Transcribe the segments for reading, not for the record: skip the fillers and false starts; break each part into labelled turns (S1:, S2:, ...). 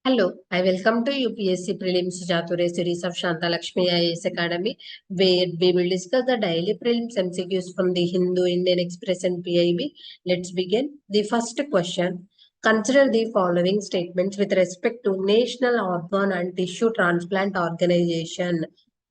S1: Hello, I welcome to UPSC Prelims Chaturya series of SHANTHA LAKSHMI IAS Academy, where we will discuss the daily Prelims MCQs from the Hindu, Indian Express and PIB. Let's begin. The first question. Consider the following statements with respect to National Organ and Tissue Transplant Organization.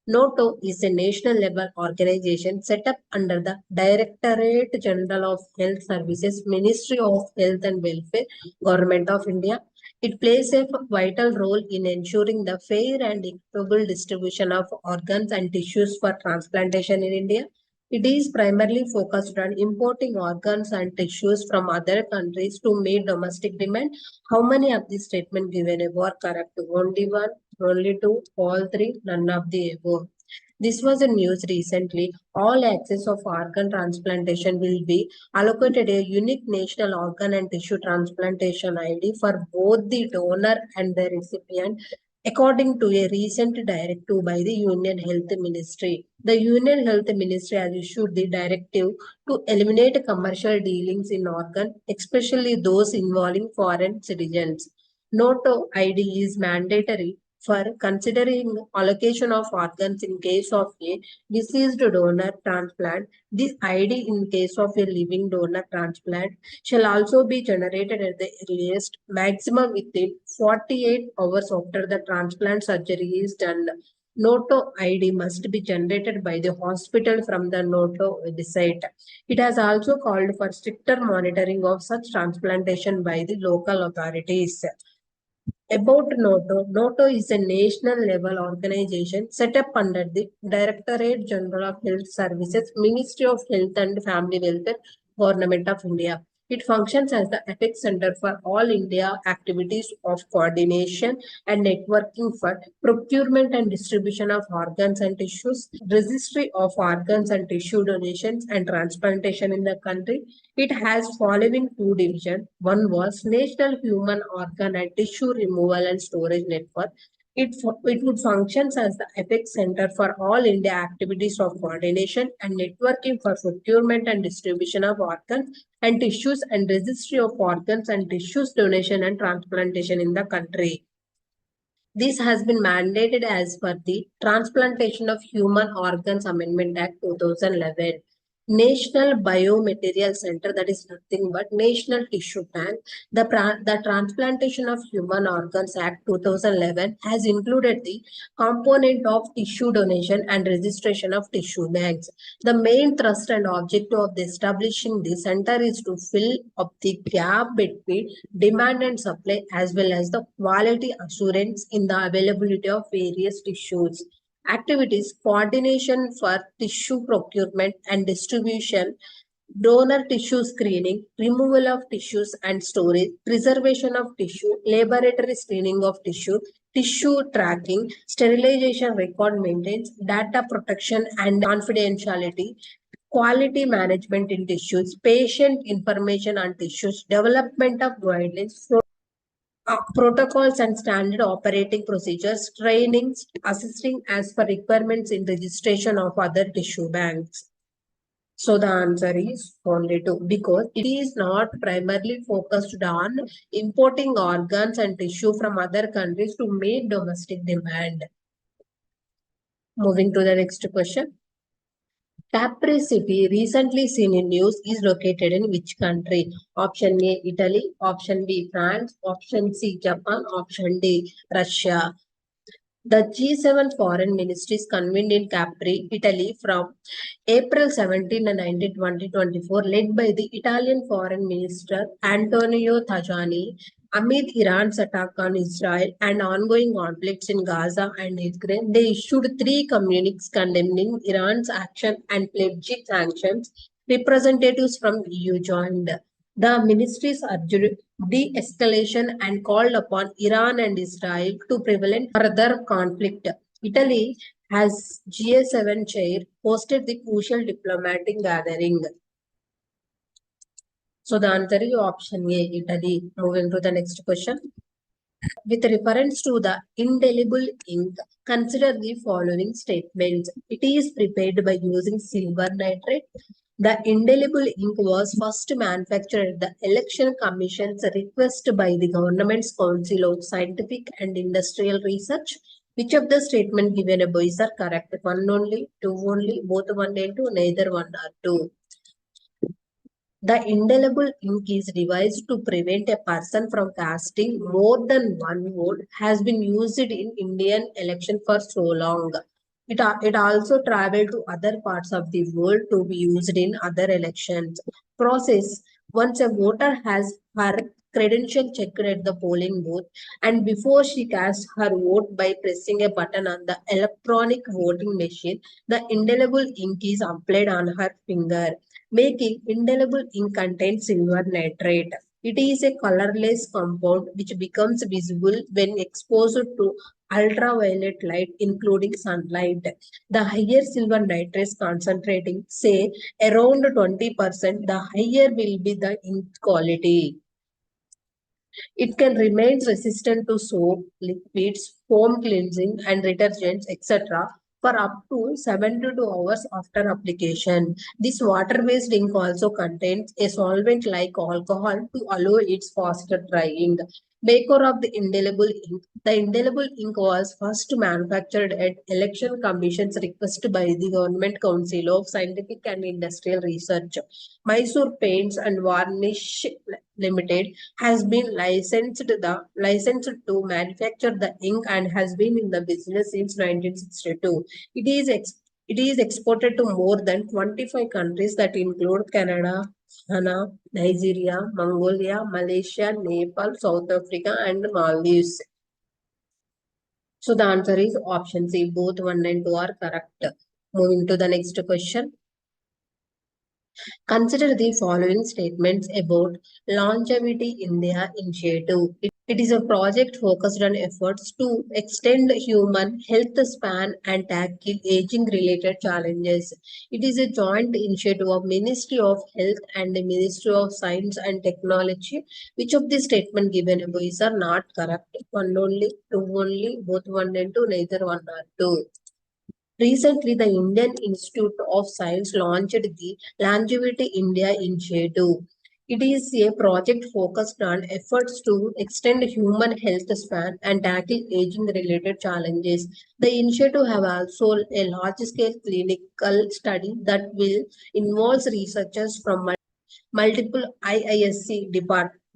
S1: NATO is a national level organization set up under the Directorate General of Health Services, Ministry of Health and Welfare, Government of India. It plays a vital role in ensuring the fair and equitable distribution of organs and tissues for transplantation in India. It is primarily focused on importing organs and tissues from other countries to meet domestic demand. How many of these statements given above are correct? Only one, only two, all three, none of the above. This was a news recently. All access of organ transplantation will be allocated a unique national organ and tissue transplantation ID for both the donor and the recipient, according to a recent directive by the Union Health Ministry. The Union Health Ministry has issued the directive to eliminate commercial dealings in organ, especially those involving foreign citizens. NATO ID is mandatory for considering allocation of organs in case of a deceased donor transplant. This ID in case of a living donor transplant shall also be generated at the earliest, maximum within 48 hours after the transplant surgery is done. NATO ID must be generated by the hospital from the NATO website. It has also called for stricter monitoring of such transplantation by the local authorities. About NATO is a national level organization set up under the Directorate General of Health Services, Ministry of Health and Family Welfare, Government of India. It functions as the apex center for all India activities of coordination and networking for procurement and distribution of organs and tissues, registry of organs and tissue donations and transplantation in the country. It has following two divisions. One was National Human Organ and Tissue Removal and Storage Network. It would function as the apex center for all India activities of coordination and networking for procurement and distribution of organs and tissues and registry of organs and tissues donation and transplantation in the country. This has been mandated as per the Transplantation of Human Organs Amendment Act 2011. National Biomaterial Center, that is nothing but National Tissue Bank. The Transplantation of Human Organs Act 2011 has included the component of tissue donation and registration of tissue banks. The main thrust and objective of establishing the center is to fill up the gap between demand and supply, as well as the quality assurance in the availability of various tissues. Activities: coordination for tissue procurement and distribution, donor tissue screening, removal of tissues and storage, preservation of tissue, laboratory screening of tissue, tissue tracking, sterilization record maintenance, data protection and confidentiality, quality management in tissues, patient information on tissues, development of guidelines, protocols and standard operating procedures, trainings, assisting as per requirements in registration of other tissue banks. So the answer is only two, because it is not primarily focused on importing organs and tissue from other countries to meet domestic demand. Moving to the next question. Capri City, recently seen in news, is located in which country? Option A, Italy. Option B, France. Option C, Japan. Option D, Russia. The G7 foreign ministries convened in Capri, Italy from April 17 and 19, 2024, led by the Italian Foreign Minister Antonio Tajani, amid Iran's attack on Israel and ongoing conflicts in Gaza and Ukraine. They issued 3 communiques condemning Iran's action and pledging sanctions. Representatives from EU joined. The ministries urged de-escalation and called upon Iran and Israel to prevent further conflict. Italy, as G7 chair, hosted the crucial diplomatic gathering. So the answer is option A, Italy. Moving to the next question. With reference to the indelible ink, consider the following statements. It is prepared by using silver nitrate. The indelible ink was first manufactured at the Election Commission's request by the Government's Council of Scientific and Industrial Research. Which of the statement given above is correct? One only, two only, both one and two, neither one or two. The indelible ink is devised to prevent a person from casting more than one vote has been used in Indian election for so long. It also traveled to other parts of the world to be used in other elections. Process. Once a voter has her credential checked at the polling booth and before she casts her vote by pressing a button on the electronic voting machine, the indelible ink is applied on her finger. Making indelible ink contains silver nitrate. It is a colorless compound which becomes visible when exposed to ultraviolet light, including sunlight. The higher silver nitrate concentrating, say around 20%, the higher will be the ink quality. It can remain resistant to soap, liquids, foam cleansing, and detergents, etc. for up to 72 hours after application. This water-based ink also contains a solvent like alcohol to allow its faster drying. Maker of the indelible ink. The indelible ink was first manufactured at Election Commission's request by the Government Council of Scientific and Industrial Research. Mysore Paints and Varnish Limited has been licensed to manufacture the ink and has been in the business since 1962. It is exported to more than 25 countries that include Canada, Ghana, Nigeria, Mongolia, Malaysia, Nepal, South Africa, and Maldives. So the answer is option C. Both 1 and 2 are correct. Moving to the next question. Consider the following statements about Longevity India Initiative. It is a project focused on efforts to extend human health span and tackle aging-related challenges. It is a joint initiative of Ministry of Health and the Ministry of Science and Technology. Which of the statement given above is are not correct? One only, two only, both one and two, neither one or two. Recently, the Indian Institute of Science launched the Longevity India Initiative. It is a project focused on efforts to extend human health span and tackle aging-related challenges. The initiative have also a large-scale clinical study that will involve researchers from multiple IISc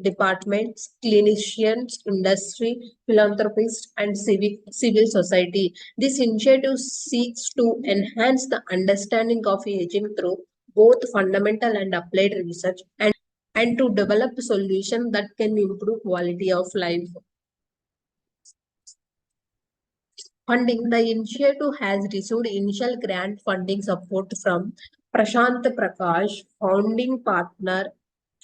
S1: departments, clinicians, industry, philanthropists, and civil society. This initiative seeks to enhance the understanding of aging through both fundamental and applied research and to develop solutions that can improve quality of life. Funding. The initiative has received initial grant funding support from Prashant Prakash, founding partner,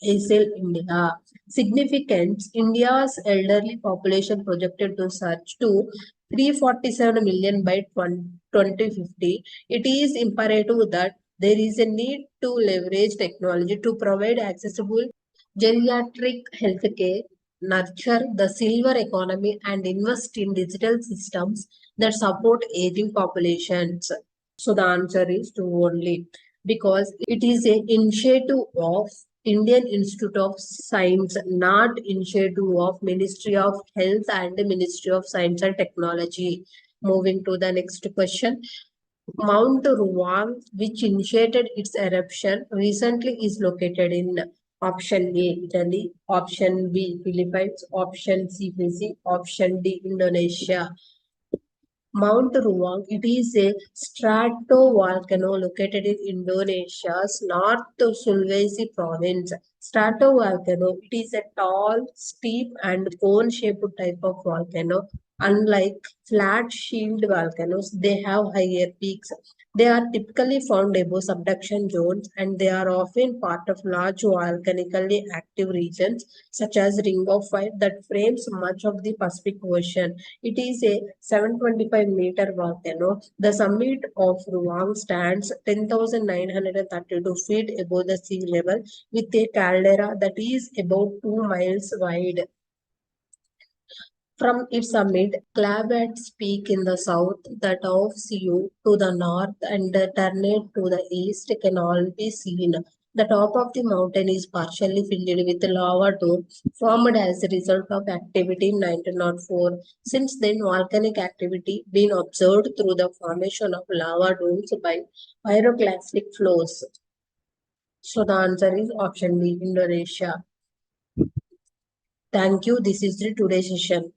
S1: ACL India. Significance. India's elderly population projected to surge to 347 million by 2050. It is imperative that there is a need to leverage technology to provide accessible geriatric healthcare, nurture the silver economy, and invest in digital systems that support aging populations. So the answer is two only, because it is an initiative of Indian Institute of Science, not initiative of Ministry of Health and Ministry of Science and Technology. Moving to the next question. Mount Ruang, which initiated its eruption recently, is located in option A, Italy, option B, Philippines, option C, Fiji, option D, Indonesia. Mount Ruang, it is a stratovolcano located in Indonesia's North Sulawesi province. Stratovolcano, it is a tall, steep, and cone-shaped type of volcano. Unlike flat shield volcanoes, they have higher peaks. They are typically found above subduction zones and they are often part of large volcanically active regions such as Ring of Fire that frames much of the Pacific Ocean. It is a 725-meter volcano. The summit of Ruang stands 10,932 feet above the sea level with a caldera that is about 2 miles wide. From its summit, clad at peak in the south, that offs you to the north and turned to the east can all be seen. The top of the mountain is partially filled with lava dome formed as a result of activity in 1904. Since then, volcanic activity been observed through the formation of lava domes by pyroclastic flows. So the answer is option B, Indonesia. Thank you. This is the today's session.